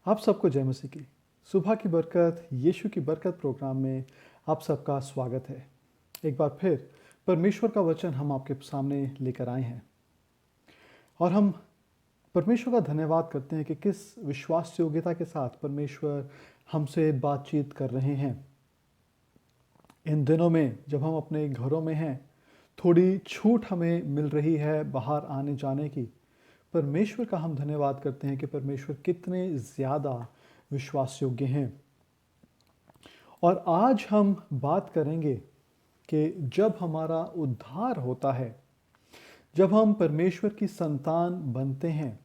आप सबको जय मसीह की सुबह की बरकत यीशु की बरकत प्रोग्राम में आप सबका स्वागत है। एक बार फिर परमेश्वर का वचन हम आपके सामने लेकर आए हैं और हम परमेश्वर का धन्यवाद करते हैं कि किस विश्वास योग्यता के साथ परमेश्वर हमसे बातचीत कर रहे हैं। इन दिनों में जब हम अपने घरों में हैं, थोड़ी छूट हमें मिल रही है बाहर आने जाने की। परमेश्वर का हम धन्यवाद करते हैं कि परमेश्वर कितने ज़्यादा विश्वास योग्य हैं। और आज हम बात करेंगे कि जब हमारा उद्धार होता है, जब हम परमेश्वर की संतान बनते हैं,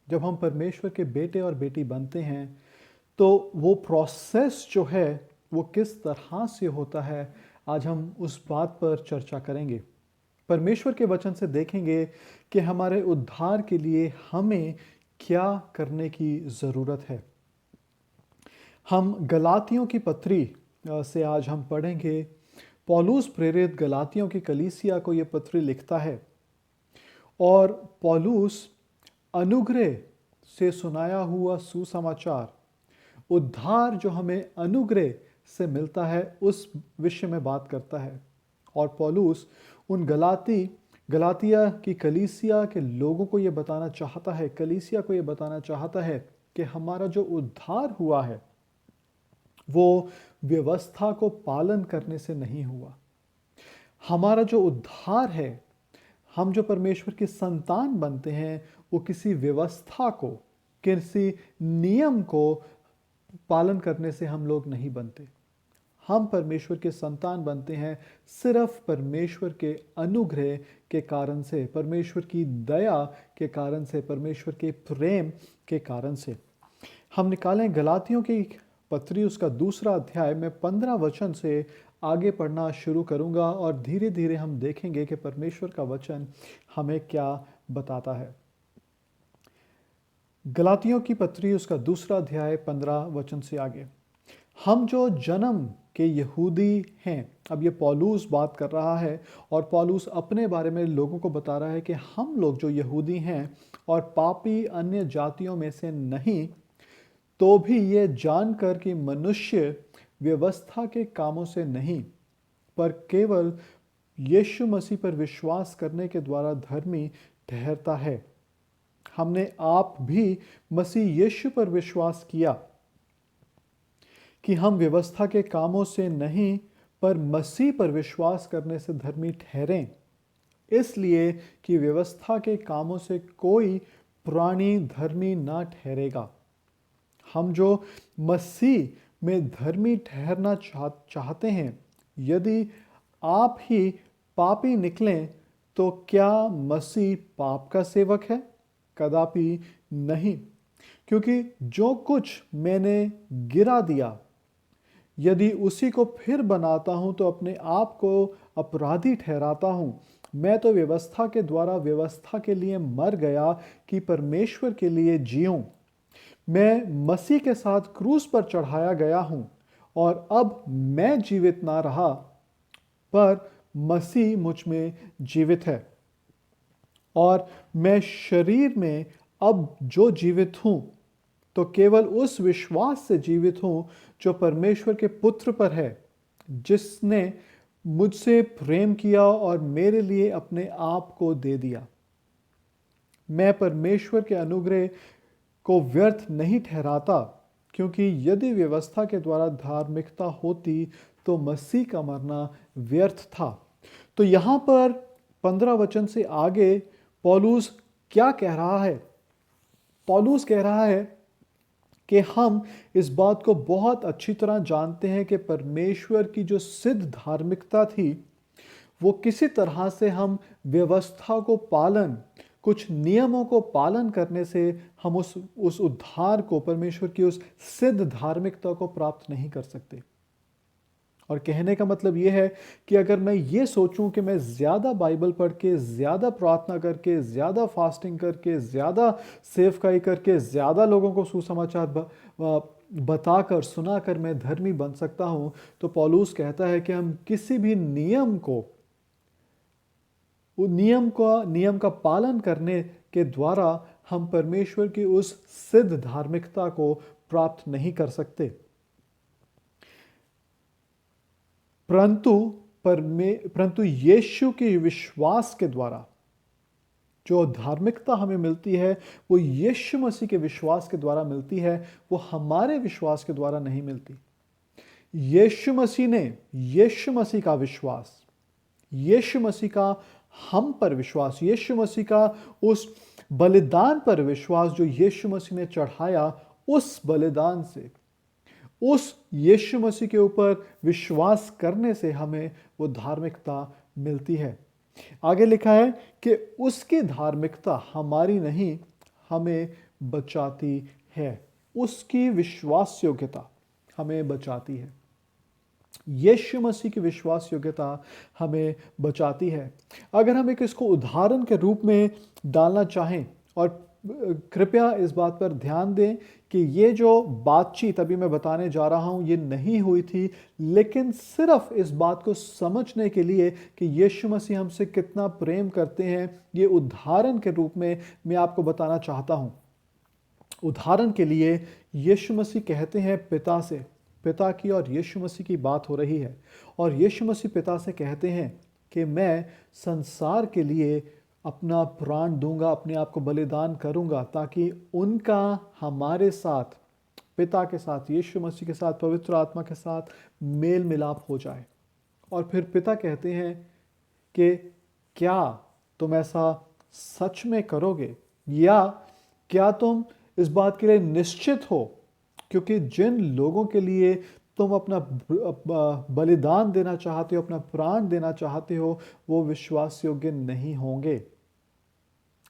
जब हम परमेश्वर के बेटे और बेटी बनते हैं, तो वो प्रोसेस जो है वो किस तरह से होता है, आज हम उस बात पर चर्चा करेंगे। परमेश्वर के वचन से देखेंगे कि हमारे उद्धार के लिए हमें क्या करने की ज़रूरत है। हम गलातियों की पत्री से आज हम पढ़ेंगे। पौलुस प्रेरित गलातियों की कलीसिया को ये पत्री लिखता है और पौलुस अनुग्रह से सुनाया हुआ सुसमाचार, उद्धार जो हमें अनुग्रह से मिलता है, उस विषय में बात करता है। और पौलुस उन गलातिया की कलीसिया के लोगों को ये बताना चाहता है, कलीसिया को ये बताना चाहता है कि हमारा जो उद्धार हुआ है वो व्यवस्था को पालन करने से नहीं हुआ। हमारा जो उद्धार है, हम जो परमेश्वर की संतान बनते हैं, वो किसी व्यवस्था को, किसी नियम को पालन करने से हम लोग नहीं बनते। हम परमेश्वर के संतान बनते हैं सिर्फ परमेश्वर के अनुग्रह के कारण से, परमेश्वर की दया के कारण से, परमेश्वर के प्रेम के कारण से। हम निकालें गलातियों की पत्री, उसका 2 अध्याय में 15 वचन से आगे पढ़ना शुरू करूंगा और धीरे धीरे हम देखेंगे कि परमेश्वर का वचन हमें क्या बताता है। गलातियों की पत्री, उसका 2 अध्याय 15 वचन से आगे। हम जो जन्म के यहूदी हैं, अब ये पौलुस बात कर रहा है और पौलुस अपने बारे में लोगों को बता रहा है कि हम लोग जो यहूदी हैं और पापी अन्य जातियों में से नहीं, तो भी ये जानकर कि मनुष्य व्यवस्था के कामों से नहीं पर केवल यीशु मसीह पर विश्वास करने के द्वारा धर्मी ठहरता है। हमने आप भी मसीह यीशु पर विश्वास किया कि हम व्यवस्था के कामों से नहीं पर मसीह पर विश्वास करने से धर्मी ठहरें, इसलिए कि व्यवस्था के कामों से कोई प्राणी धर्मी ना ठहरेगा। हम जो मसीह में धर्मी ठहरना चाहते हैं, यदि आप ही पापी निकलें तो क्या मसीह पाप का सेवक है? कदापि नहीं। क्योंकि जो कुछ मैंने गिरा दिया, यदि उसी को फिर बनाता हूं तो अपने आप को अपराधी ठहराता हूं। मैं तो व्यवस्था के द्वारा व्यवस्था के लिए मर गया कि परमेश्वर के लिए जीऊं। मैं मसीह के साथ क्रूस पर चढ़ाया गया हूं और अब मैं जीवित ना रहा पर मसीह मुझ में जीवित है। और मैं शरीर में अब जो जीवित हूं तो केवल उस विश्वास से जीवित हूं जो परमेश्वर के पुत्र पर है, जिसने मुझसे प्रेम किया और मेरे लिए अपने आप को दे दिया। मैं परमेश्वर के अनुग्रह को व्यर्थ नहीं ठहराता, क्योंकि यदि व्यवस्था के द्वारा धार्मिकता होती तो मसीह का मरना व्यर्थ था। तो यहां पर 15 वचन से आगे पौलुस क्या कह रहा है? पौलुस कह रहा है कि हम इस बात को बहुत अच्छी तरह जानते हैं कि परमेश्वर की जो सिद्ध धार्मिकता थी, वो किसी तरह से हम व्यवस्था को पालन, कुछ नियमों को पालन करने से हम उस उद्धार को, परमेश्वर की उस सिद्ध धार्मिकता को प्राप्त नहीं कर सकते। और कहने का मतलब ये है कि अगर मैं ये सोचूं कि मैं ज़्यादा बाइबल पढ़ के, ज़्यादा प्रार्थना करके, ज़्यादा फास्टिंग करके, ज़्यादा सेवकाई करके, ज़्यादा लोगों को सुसमाचार बताकर, सुनाकर मैं धर्मी बन सकता हूं, तो पौलुस कहता है कि हम किसी भी नियम का पालन करने के द्वारा हम परमेश्वर की उस सिद्ध धार्मिकता को प्राप्त नहीं कर सकते। परंतु यीशु के विश्वास के द्वारा जो धार्मिकता हमें मिलती है, वो यीशु मसीह के विश्वास के द्वारा मिलती है, वो हमारे विश्वास के द्वारा नहीं मिलती। यीशु मसीह का विश्वास, यीशु मसीह का हम पर विश्वास, यीशु मसीह का उस बलिदान पर विश्वास जो यीशु मसीह ने चढ़ाया, उस बलिदान से, उस यीशु मसीह के ऊपर विश्वास करने से हमें वो धार्मिकता मिलती है। आगे लिखा है कि उसकी धार्मिकता हमारी नहीं, हमें बचाती है। उसकी विश्वास योग्यता हमें बचाती है। यीशु मसीह की विश्वास योग्यता हमें बचाती है। अगर हम एक इसको उदाहरण के रूप में डालना चाहें, और कृपया इस बात पर ध्यान दें कि ये जो बातचीत अभी मैं बताने जा रहा हूँ ये नहीं हुई थी, लेकिन सिर्फ इस बात को समझने के लिए कि यीशु मसीह हमसे कितना प्रेम करते हैं, ये उदाहरण के रूप में मैं आपको बताना चाहता हूँ। उदाहरण के लिए यीशु मसीह कहते हैं पिता से, पिता की और यीशु मसीह की बात हो रही है, और यीशु मसीह पिता से कहते हैं कि मैं संसार के लिए अपना प्राण दूंगा, अपने आप को बलिदान करूंगा, ताकि उनका हमारे साथ, पिता के साथ, यीशु मसीह के साथ, पवित्र आत्मा के साथ मेल मिलाप हो जाए। और फिर पिता कहते हैं कि क्या तुम ऐसा सच में करोगे, या क्या तुम इस बात के लिए निश्चित हो, क्योंकि जिन लोगों के लिए तुम अपना बलिदान देना चाहते हो, अपना प्राण देना चाहते हो, वो विश्वास योग्य नहीं होंगे।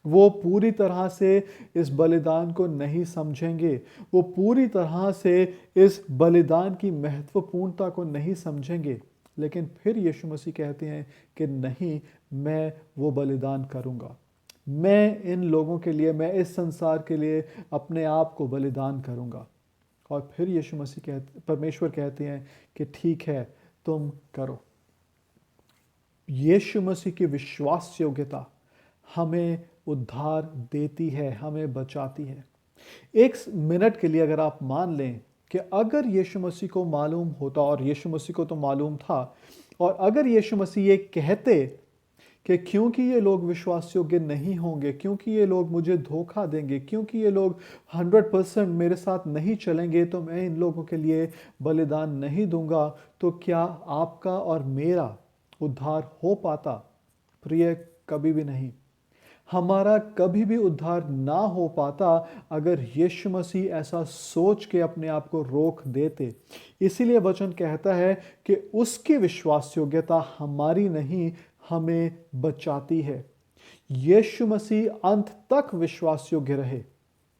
वो पूरी तरह से इस बलिदान को नहीं समझेंगे, वो पूरी तरह से इस बलिदान की महत्वपूर्णता को नहीं समझेंगे। लेकिन फिर यीशु मसीह कहते हैं कि नहीं, मैं वो बलिदान करूंगा, मैं इन लोगों के लिए, मैं इस संसार के लिए अपने आप को बलिदान करूंगा। और फिर यीशु मसीह परमेश्वर कहते हैं कि ठीक है, तुम करो। यीशु मसीह की विश्वास योग्यता हमें उद्धार देती है, हमें बचाती है। एक मिनट के लिए अगर आप मान लें कि अगर यीशु मसीह को मालूम होता, और यीशु मसीह को तो मालूम था, और अगर यीशु मसीह ये कहते कि क्योंकि ये लोग विश्वास योग्य नहीं होंगे, क्योंकि ये लोग मुझे धोखा देंगे, क्योंकि ये लोग 100% मेरे साथ नहीं चलेंगे, तो मैं इन लोगों के लिए बलिदान नहीं दूंगा, तो क्या आपका और मेरा उद्धार हो पाता? प्रिय, कभी भी नहीं। हमारा कभी भी उद्धार ना हो पाता अगर यीशु मसीह ऐसा सोच के अपने आप को रोक देते। इसीलिए वचन कहता है कि उसकी विश्वास योग्यता हमारी नहीं, हमें बचाती है। यीशु मसीह अंत तक विश्वास योग्य रहे।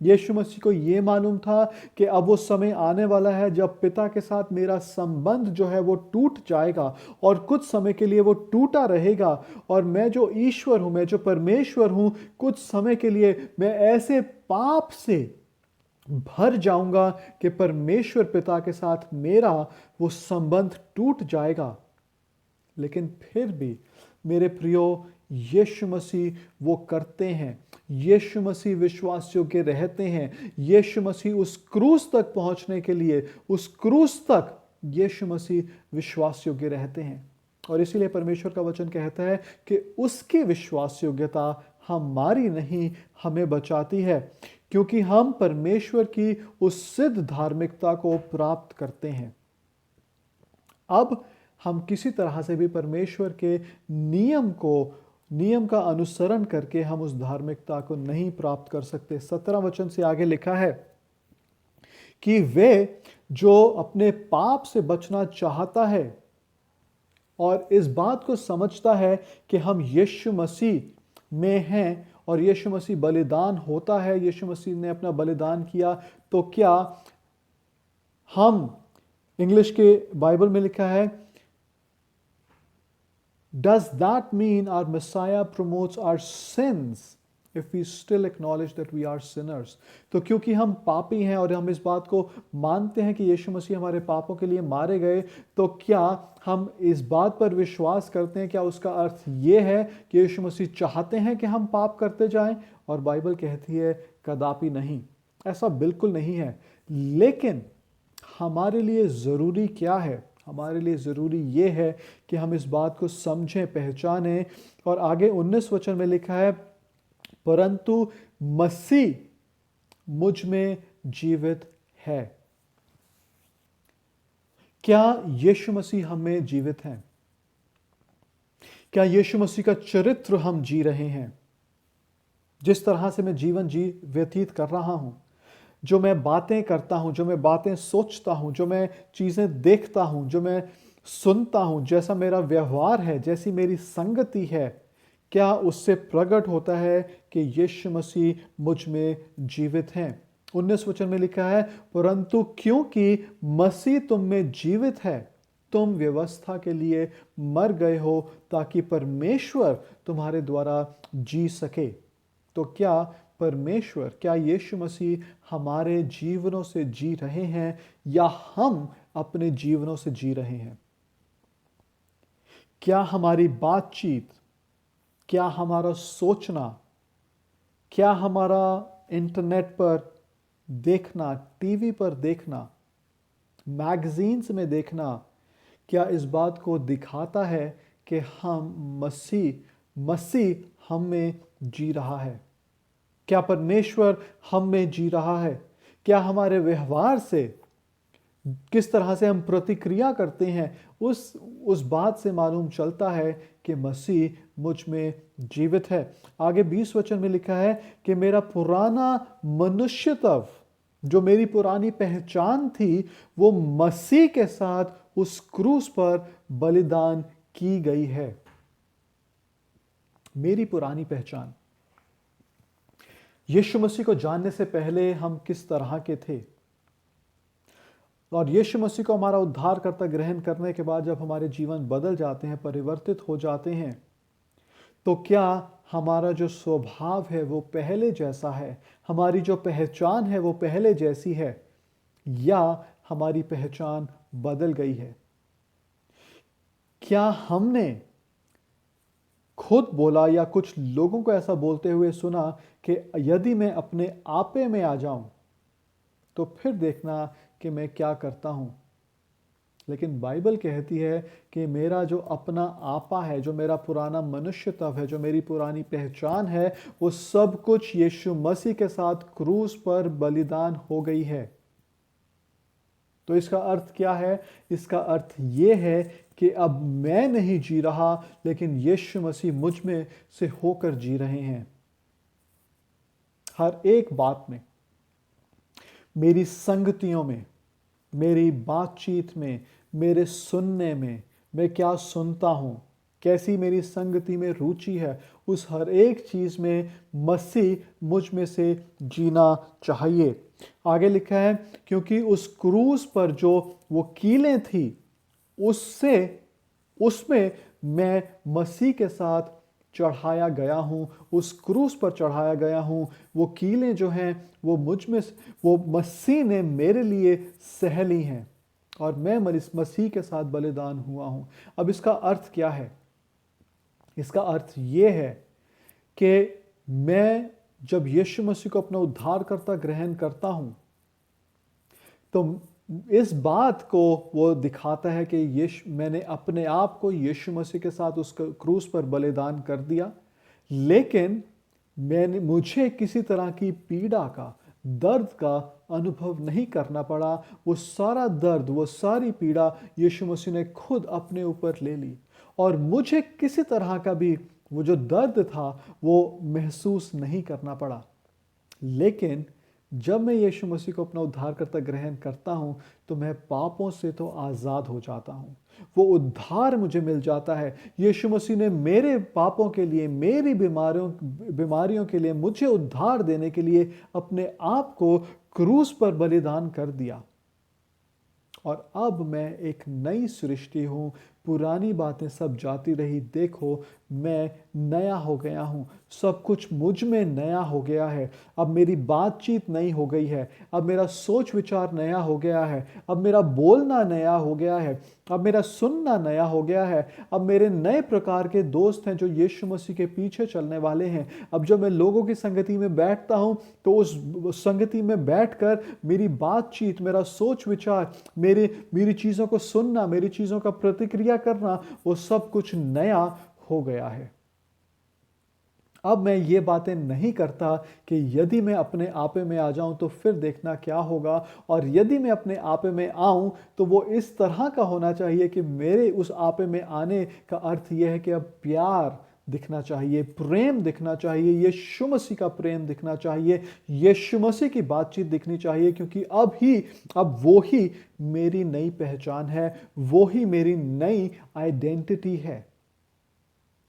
यीशु मसीह को यह मालूम था कि अब वो समय आने वाला है जब पिता के साथ मेरा संबंध जो है वो टूट जाएगा, और कुछ समय के लिए वो टूटा रहेगा, और मैं जो ईश्वर हूं, मैं जो परमेश्वर हूं, कुछ समय के लिए मैं ऐसे पाप से भर जाऊंगा कि परमेश्वर पिता के साथ मेरा वो संबंध टूट जाएगा। लेकिन फिर भी मेरे प्रियो, यीशु मसीह वो करते हैं। यीशु मसीह विश्वास योग्य रहते हैं। यीशु मसीह उस क्रूस तक पहुंचने के लिए, उस क्रूस तक यीशु मसीह विश्वास योग्य रहते हैं। और इसीलिए परमेश्वर का वचन कहता है कि उसकी विश्वास योग्यता हमारी नहीं, हमें बचाती है, क्योंकि हम परमेश्वर की उस सिद्ध धार्मिकता को प्राप्त करते हैं। अब हम किसी तरह से भी परमेश्वर के नियम का अनुसरण करके हम उस धार्मिकता को नहीं प्राप्त कर सकते। 17 वचन से आगे लिखा है कि वे जो अपने पाप से बचना चाहता है और इस बात को समझता है कि हम यीशु मसीह में हैं और यीशु मसीह बलिदान होता है, यीशु मसीह ने अपना बलिदान किया, तो क्या हम, इंग्लिश के बाइबल में लिखा है, does that mean our Messiah promotes our sins if we still acknowledge that we are sinners? तो क्योंकि हम पापी हैं और हम इस बात को मानते हैं कि यीशु मसीह हमारे पापों के लिए मारे गए, तो क्या हम इस बात पर विश्वास करते हैं, क्या उसका अर्थ ये है कि यीशु मसीह चाहते हैं कि हम पाप करते जाएं? और बाइबल कहती है कदापि नहीं, ऐसा बिल्कुल नहीं है। लेकिन हमारे लिए ज़रूरी क्या है? हमारे लिए ज़रूरी ये है कि हम इस बात को समझें, पहचानें। और आगे 19 वचन में लिखा है, परंतु मसीह मुझ में जीवित है। क्या यीशु मसीह हम में जीवित हैं? क्या यीशु मसीह का चरित्र हम जी रहे हैं? जिस तरह से मैं जीवन व्यतीत कर रहा हूं, जो मैं बातें करता हूं, जो मैं बातें सोचता हूं, जो मैं चीजें देखता हूं, जो मैं सुनता हूं, जैसा मेरा व्यवहार है, जैसी मेरी संगति है, क्या उससे प्रकट होता है कि यीशु मसीह मुझ में जीवित हैं? 19 वचन में लिखा है, परंतु क्योंकि मसीह तुम में जीवित है, तुम व्यवस्था के लिए मर गए हो, ताकि परमेश्वर तुम्हारे द्वारा जी सके। तो क्या परमेश्वर, क्या यीशु मसीह हमारे जीवनों से जी रहे हैं या हम अपने जीवनों से जी रहे हैं? क्या हमारी बातचीत, क्या हमारा सोचना, क्या हमारा इंटरनेट पर देखना, टीवी पर देखना, मैगजीन्स में देखना, क्या इस बात को दिखाता है कि मसीह हम में जी रहा है? क्या परमेश्वर हम में जी रहा है? क्या हमारे व्यवहार से, किस तरह से हम प्रतिक्रिया करते हैं, उस बात से मालूम चलता है कि मसीह मुझ में जीवित है। आगे 20 वचन में लिखा है कि मेरा पुराना मनुष्यत्व, जो मेरी पुरानी पहचान थी, वो मसीह के साथ उस क्रूस पर बलिदान की गई है। मेरी पुरानी पहचान, यीशु मसीह को जानने से पहले हम किस तरह के थे, और यीशु मसीह को हमारा उद्धारकर्ता ग्रहण करने के बाद जब हमारे जीवन बदल जाते हैं, परिवर्तित हो जाते हैं, तो क्या हमारा जो स्वभाव है वो पहले जैसा है? हमारी जो पहचान है वो पहले जैसी है, या हमारी पहचान बदल गई है? क्या हमने खुद बोला या कुछ लोगों को ऐसा बोलते हुए सुना कि यदि मैं अपने आपे में आ जाऊं तो फिर देखना कि मैं क्या करता हूं? लेकिन बाइबल कहती है कि मेरा जो अपना आपा है, जो मेरा पुराना मनुष्यत्व है, जो मेरी पुरानी पहचान है, वो सब कुछ यीशु मसीह के साथ क्रूस पर बलिदान हो गई है। तो इसका अर्थ क्या है? इसका अर्थ ये है कि अब मैं नहीं जी रहा, लेकिन यीशु मसीह मुझ में से होकर जी रहे हैं। हर एक बात में, मेरी संगतियों में, मेरी बातचीत में, मेरे सुनने में, मैं क्या सुनता हूं, कैसी मेरी संगति में रुचि है, उस हर एक चीज में मसीह मुझ में से जीना चाहिए। आगे लिखा है, क्योंकि उस क्रूस पर जो वो कीलें थी, उसमें मैं मसीह के साथ चढ़ाया गया हूं, उस क्रूस पर चढ़ाया गया हूं। वो कीलें जो हैं वो वो मसीह ने मेरे लिए सह ली हैं, और मैं मसीह के साथ बलिदान हुआ हूं। अब इसका अर्थ क्या है? इसका अर्थ ये है कि मैं जब यीशु मसीह को अपना उद्धारकर्ता ग्रहण करता हूं, तो इस बात को वो दिखाता है कि मैंने अपने आप को यीशु मसीह के साथ उस क्रूस पर बलिदान कर दिया, लेकिन मुझे किसी तरह की पीड़ा का, दर्द का अनुभव नहीं करना पड़ा। वो सारा दर्द, वो सारी पीड़ा यीशु मसीह ने खुद अपने ऊपर ले ली, और मुझे किसी तरह का भी वो जो दर्द था वो महसूस नहीं करना पड़ा। लेकिन जब मैं यीशु मसीह को अपना उद्धारकर्ता ग्रहण करता हूं, तो मैं पापों से तो आज़ाद हो जाता हूं। वो उद्धार मुझे मिल जाता है। यीशु मसीह ने मेरे पापों के लिए, मेरी बीमारियों के लिए, मुझे उद्धार देने के लिए अपने आप को क्रूस पर बलिदान कर दिया। और अब मैं एक नई सृष्टि हूं, पुरानी बातें सब जाती रही, देखो मैं नया हो गया हूँ, सब कुछ मुझ में नया हो गया है। अब मेरी बातचीत नई हो गई है, अब मेरा सोच विचार नया हो गया है, अब मेरा बोलना नया हो गया है, अब मेरा सुनना नया हो गया है। अब मेरे नए प्रकार के दोस्त हैं जो यीशु मसीह के पीछे चलने वाले हैं। अब जब मैं लोगों की संगति में बैठता हूं तो उस संगति में बैठकर मेरी बातचीत, मेरा सोच विचार, मेरी चीज़ों को सुनना, मेरी चीज़ों का प्रतिक्रिया करना, वो सब कुछ नया हो गया है। अब मैं ये बातें नहीं करता कि यदि मैं अपने आपे में आ जाऊं तो फिर देखना क्या होगा, और यदि मैं अपने आपे में आऊं तो वो इस तरह का होना चाहिए कि मेरे उस आपे में आने का अर्थ यह है कि अब प्यार दिखना चाहिए, प्रेम दिखना चाहिए, यीशु मसीह का प्रेम दिखना चाहिए, यीशु मसीह की बातचीत दिखनी चाहिए, क्योंकि अब वो ही मेरी नई पहचान है, वो ही मेरी नई आइडेंटिटी है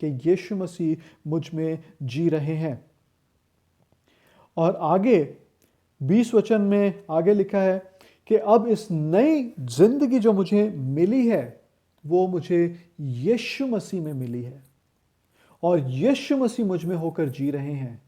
कि यीशु मसीह मुझ में जी रहे हैं। और आगे 20 वचन में आगे लिखा है कि अब इस नई जिंदगी जो मुझे मिली है वो मुझे यीशु मसीह में मिली है, और यीशु मसीह मुझ में होकर जी रहे हैं।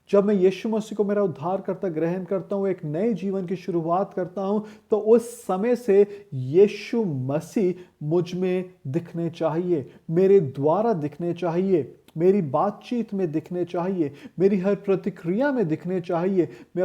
जब मैं यीशु मसीह को मेरा उद्धारकर्ता ग्रहण करता हूं, एक नए जीवन की शुरुआत करता हूं, तो उस समय से यीशु मसीह मुझ में दिखने चाहिए, मेरे द्वारा दिखने चाहिए, मेरी बातचीत में दिखने चाहिए, मेरी हर प्रतिक्रिया में दिखने चाहिए। मैं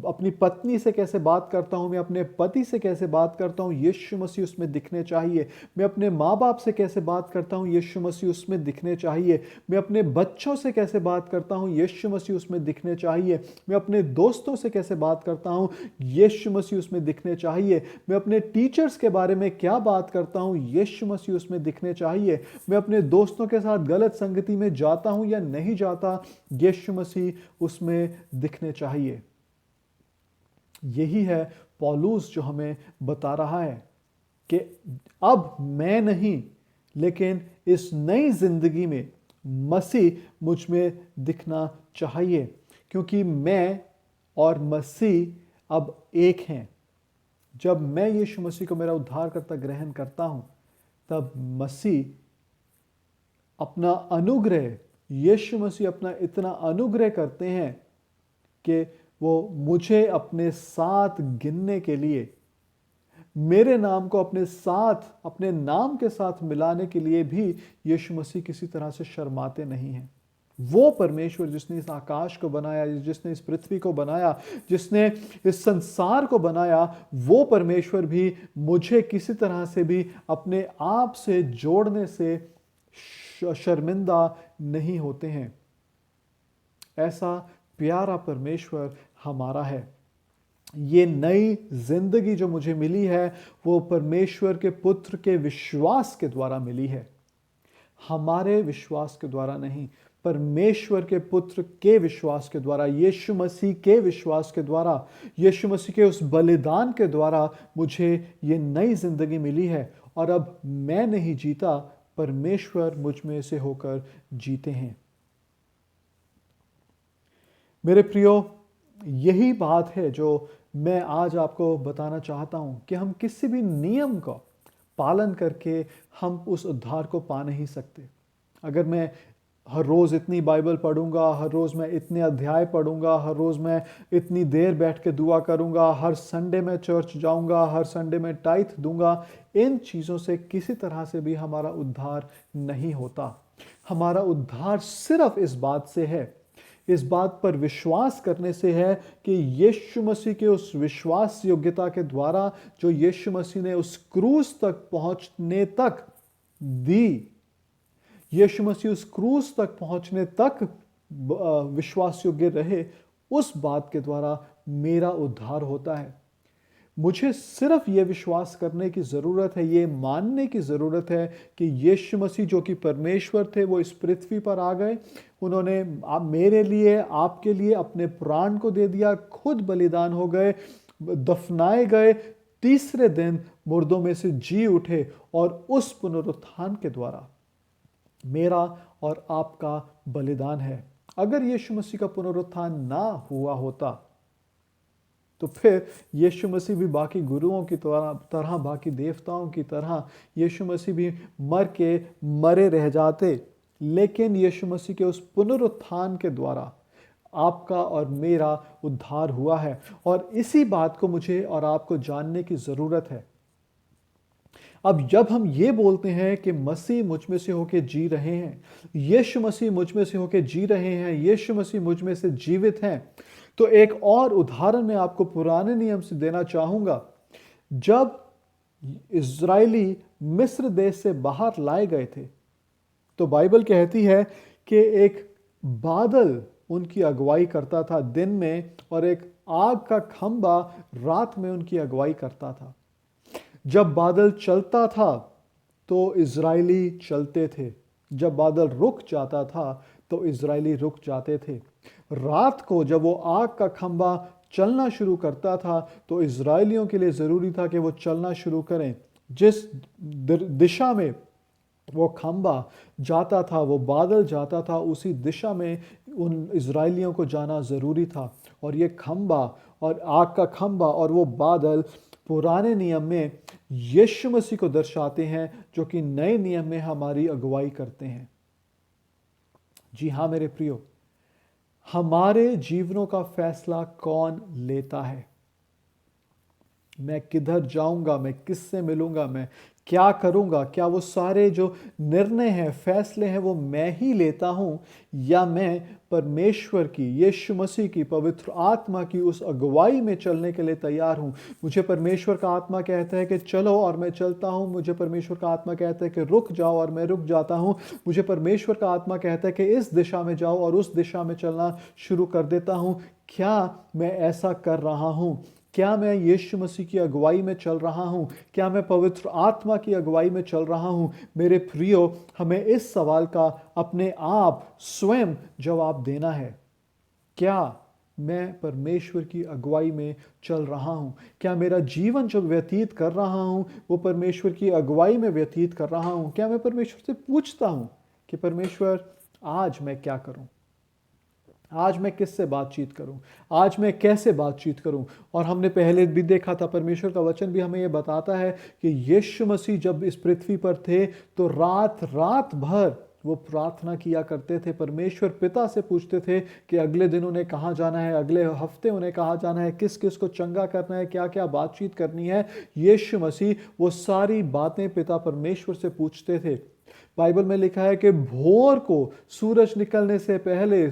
अपनी पत्नी से कैसे बात करता हूं, मैं अपने पति से कैसे बात करता हूं, यीशु मसीह उसमें दिखने चाहिए। मैं अपने माँ बाप से कैसे बात करता हूं, यीशु मसीह उसमें दिखने चाहिए। मैं अपने बच्चों से कैसे बात करता हूं, यीशु मसीह उसमें दिखने चाहिए। मैं अपने दोस्तों से कैसे बात करता हूं, यीशु मसीह उसमें दिखने चाहिए। मैं अपने टीचर्स के बारे में क्या बात करता हूं, यीशु मसीह उसमें दिखने चाहिए। मैं अपने दोस्तों के साथ गलत संगति में जाता हूं या नहीं जाता, यीशु मसीह उसमें दिखने चाहिए। यही है पौलुस जो हमें बता रहा है कि अब मैं नहीं, लेकिन इस नई जिंदगी में मसीह मुझ में दिखना चाहिए, क्योंकि मैं और मसीह अब एक हैं। जब मैं यीशु मसीह को मेरा उद्धारकर्ता ग्रहण करता हूं, तब मसीह अपना अनुग्रह, यीशु मसीह अपना इतना अनुग्रह करते हैं कि वो मुझे अपने साथ गिनने के लिए, मेरे नाम को अपने साथ, अपने नाम के साथ मिलाने के लिए भी यीशु मसीह किसी तरह से शर्माते नहीं हैं। वो परमेश्वर जिसने इस आकाश को बनाया, जिसने इस पृथ्वी को बनाया, जिसने इस संसार को बनाया, वो परमेश्वर भी मुझे किसी तरह से भी अपने आप से जोड़ने से शर्मिंदा नहीं होते हैं। ऐसा प्यारा परमेश्वर हमारा है। ये नई जिंदगी जो मुझे मिली है वो परमेश्वर के पुत्र के विश्वास के द्वारा मिली है, हमारे विश्वास के द्वारा नहीं, परमेश्वर के पुत्र के विश्वास के द्वारा, यीशु मसीह के विश्वास के द्वारा, यीशु मसीह के उस बलिदान के द्वारा मुझे ये नई जिंदगी मिली है। और अब मैं नहीं जीता, परमेश्वर मुझ में से होकर जीते हैं। मेरे प्रियो, यही बात है जो मैं आज आपको बताना चाहता हूं कि हम किसी भी नियम का पालन करके हम उस उद्धार को पा नहीं सकते। अगर मैं हर रोज़ इतनी बाइबल पढ़ूंगा, हर रोज़ मैं इतने अध्याय पढ़ूंगा, हर रोज़ मैं इतनी देर बैठ के दुआ करूंगा, हर संडे में चर्च जाऊंगा, हर संडे में टाइथ दूंगा, इन चीज़ों से किसी तरह से भी हमारा उद्धार नहीं होता। हमारा उद्धार सिर्फ इस बात से है, इस बात पर विश्वास करने से है कि यीशु मसीह के उस विश्वास योग्यता के द्वारा जो यीशु मसीह ने उस क्रूस तक पहुंचने तक दी, यीशु मसीह उस क्रूस तक पहुंचने तक विश्वास योग्य रहे, उस बात के द्वारा मेरा उद्धार होता है। मुझे सिर्फ ये विश्वास करने की ज़रूरत है, ये मानने की ज़रूरत है कि यीशु मसीह जो कि परमेश्वर थे वो इस पृथ्वी पर आ गए, उन्होंने मेरे लिए, आपके लिए अपने प्राण को दे दिया, खुद बलिदान हो गए, दफनाए गए, तीसरे दिन मुर्दों में से जी उठे, और उस पुनरुत्थान के द्वारा मेरा और आपका बलिदान है। अगर यीशु मसीह का पुनरुत्थान ना हुआ होता तो फिर यीशु मसीह भी बाकी गुरुओं की तरह बाकी देवताओं की तरह यीशु मसीह भी मरे रह जाते, लेकिन यीशु मसीह के उस पुनरुत्थान के द्वारा आपका और मेरा उद्धार हुआ है। और इसी बात को मुझे और आपको जानने की ज़रूरत है। अब जब हम ये बोलते हैं कि मसीह मुझ में से होकर जी रहे हैं, यीशु मसीह मुझ में से होकर जी रहे हैं, यीशु मसीह मुझ में से जीवित हैं, तो एक और उदाहरण मैं आपको पुराने नियम से देना चाहूँगा। जब इज़राइली मिस्र देश से बाहर लाए गए थे, तो बाइबल कहती है कि एक बादल उनकी अगुवाई करता था दिन में, और एक आग का खंबा रात में उनकी अगुवाई करता था। जब बादल चलता था तो इज़राइली चलते थे, जब बादल रुक जाता था तो इज़राइली रुक जाते थे। रात को जब वो आग का खंबा चलना शुरू करता था तो इज़राइलियों के लिए ज़रूरी था कि वो चलना शुरू करें। जिस दिशा में वो खंबा जाता था, वो बादल जाता था, उसी दिशा में उन इज़राइलियों को जाना ज़रूरी था। और ये खंबा और आग का खंबा और वो बादल पुराने नियम में यीशु मसीह को दर्शाते हैं, जो कि नए नियम में हमारी अगुवाई करते हैं। जी हाँ मेरे प्रियो, हमारे जीवनों का फैसला कौन लेता है? मैं किधर जाऊंगा, मैं किससे मिलूंगा, मैं क्या करूंगा? क्या वो सारे जो निर्णय हैं, फैसले हैं, वो मैं ही लेता हूं, या मैं परमेश्वर की, यीशु मसीह की, पवित्र आत्मा की उस अगुवाई में चलने के लिए तैयार हूं? मुझे परमेश्वर का आत्मा कहता है कि चलो और मैं चलता हूं। मुझे परमेश्वर का आत्मा कहता है कि रुक जाओ और मैं रुक जाता हूं। मुझे परमेश्वर का आत्मा कहता है कि इस दिशा में जाओ और उस दिशा में चलना शुरू कर देता हूं। क्या मैं ऐसा कर रहा हूं? क्या मैं यीशु मसीह की अगुवाई में चल रहा हूं? क्या मैं पवित्र आत्मा की अगुवाई में चल रहा हूं? मेरे प्रियो, हमें इस सवाल का अपने आप स्वयं जवाब देना है। क्या मैं परमेश्वर की अगुवाई में चल रहा हूं? क्या मेरा जीवन जो व्यतीत कर रहा हूं वो परमेश्वर की अगुवाई में व्यतीत कर रहा हूं? क्या मैं परमेश्वर से पूछता हूं कि परमेश्वर आज मैं क्या करूं? आज मैं किससे बातचीत करूं? आज मैं कैसे बातचीत करूं? और हमने पहले भी देखा था, परमेश्वर का वचन भी हमें यह बताता है कि यीशु मसीह जब इस पृथ्वी पर थे तो रात रात भर वो प्रार्थना किया करते थे। परमेश्वर पिता से पूछते थे कि अगले दिन उन्हें कहाँ जाना है, अगले हफ्ते उन्हें कहाँ जाना है, किस किस को चंगा करना है, क्या क्या बातचीत करनी है। यीशु मसीह वो सारी बातें पिता परमेश्वर से पूछते थे। बाइबल में लिखा है कि भोर को सूरज निकलने से पहले,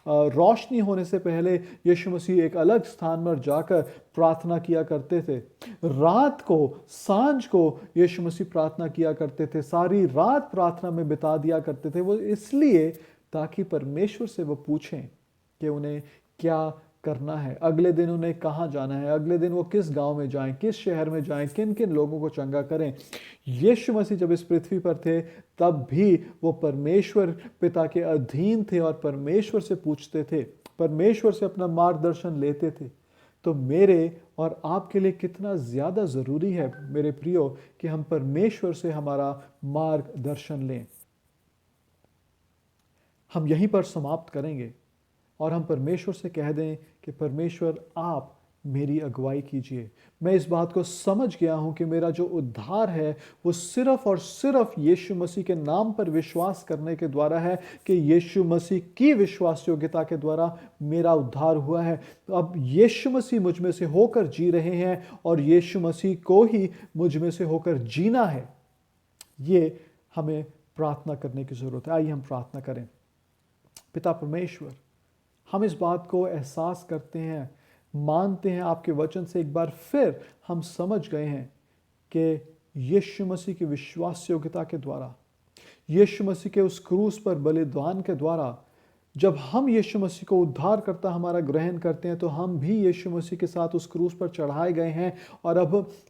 रोशनी होने से पहले यीशु मसीह एक अलग स्थान पर जाकर प्रार्थना किया करते थे। रात को, सांझ को यीशु मसीह प्रार्थना किया करते थे। सारी रात प्रार्थना में बिता दिया करते थे। वो इसलिए ताकि परमेश्वर से वो पूछें कि उन्हें क्या करना है, अगले दिन उन्हें कहाँ जाना है, अगले दिन वो किस गांव में जाएं, किस शहर में जाएं, किन किन लोगों को चंगा करें। यीशु मसीह जब इस पृथ्वी पर थे तब भी वो परमेश्वर पिता के अधीन थे और परमेश्वर से पूछते थे, परमेश्वर से अपना मार्गदर्शन लेते थे। तो मेरे और आपके लिए कितना ज़्यादा ज़रूरी है मेरे प्रियो कि हम परमेश्वर से हमारा मार्गदर्शन लें। हम यहीं पर समाप्त करेंगे और हम परमेश्वर से कह दें कि परमेश्वर आप मेरी अगुवाई कीजिए। मैं इस बात को समझ गया हूं कि मेरा जो उद्धार है वो सिर्फ और सिर्फ यीशु मसीह के नाम पर विश्वास करने के द्वारा है, कि यीशु मसीह की विश्वास योग्यता के द्वारा मेरा उद्धार हुआ है। तो अब यीशु मसीह मुझ में से होकर जी रहे हैं और यीशु मसीह को ही मुझ में से होकर जीना है। ये हमें प्रार्थना करने की ज़रूरत है। आइए हम प्रार्थना करें। पिता परमेश्वर, हम इस बात को एहसास करते हैं, मानते हैं, आपके वचन से एक बार फिर हम समझ गए हैं कि यीशु मसीह की विश्वास योग्यता के द्वारा, यीशु मसीह के उस क्रूस पर बलिदान के द्वारा, जब हम यीशु मसीह को उद्धार करता हमारा ग्रहण करते हैं तो हम भी यीशु मसीह के साथ उस क्रूस पर चढ़ाए गए हैं। और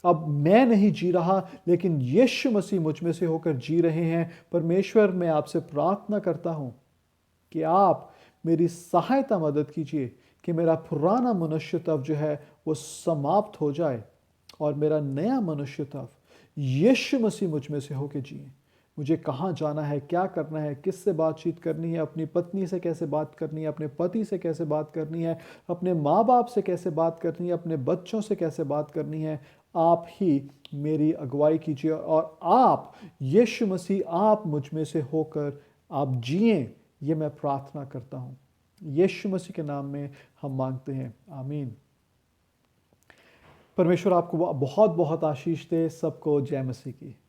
अब मैं नहीं जी रहा, लेकिन यीशु मसीह मुझ में से होकर जी रहे हैं। परमेश्वर, मैं आपसे प्रार्थना करता हूँ कि आप मेरी सहायता मदद कीजिए कि मेरा पुराना मनुष्यत्व जो है वो समाप्त हो जाए और मेरा नया मनुष्यत्व यीशु मसीह मुझ में से होकर जिए। मुझे कहाँ जाना है, क्या करना है, किससे बातचीत करनी है, अपनी पत्नी से कैसे बात करनी है, अपने पति से कैसे बात करनी है, अपने माँ बाप से कैसे बात करनी है, अपने बच्चों से कैसे बात करनी है। आप ही मेरी अगुवाई कीजिए और आप यीशु मसीह, आप मुझ में से होकर आप जिए, ये मैं प्रार्थना करता हूँ। यीशु मसीह के नाम में हम मांगते हैं, आमीन। परमेश्वर आपको बहुत बहुत आशीष दे। सबको जय मसीह की।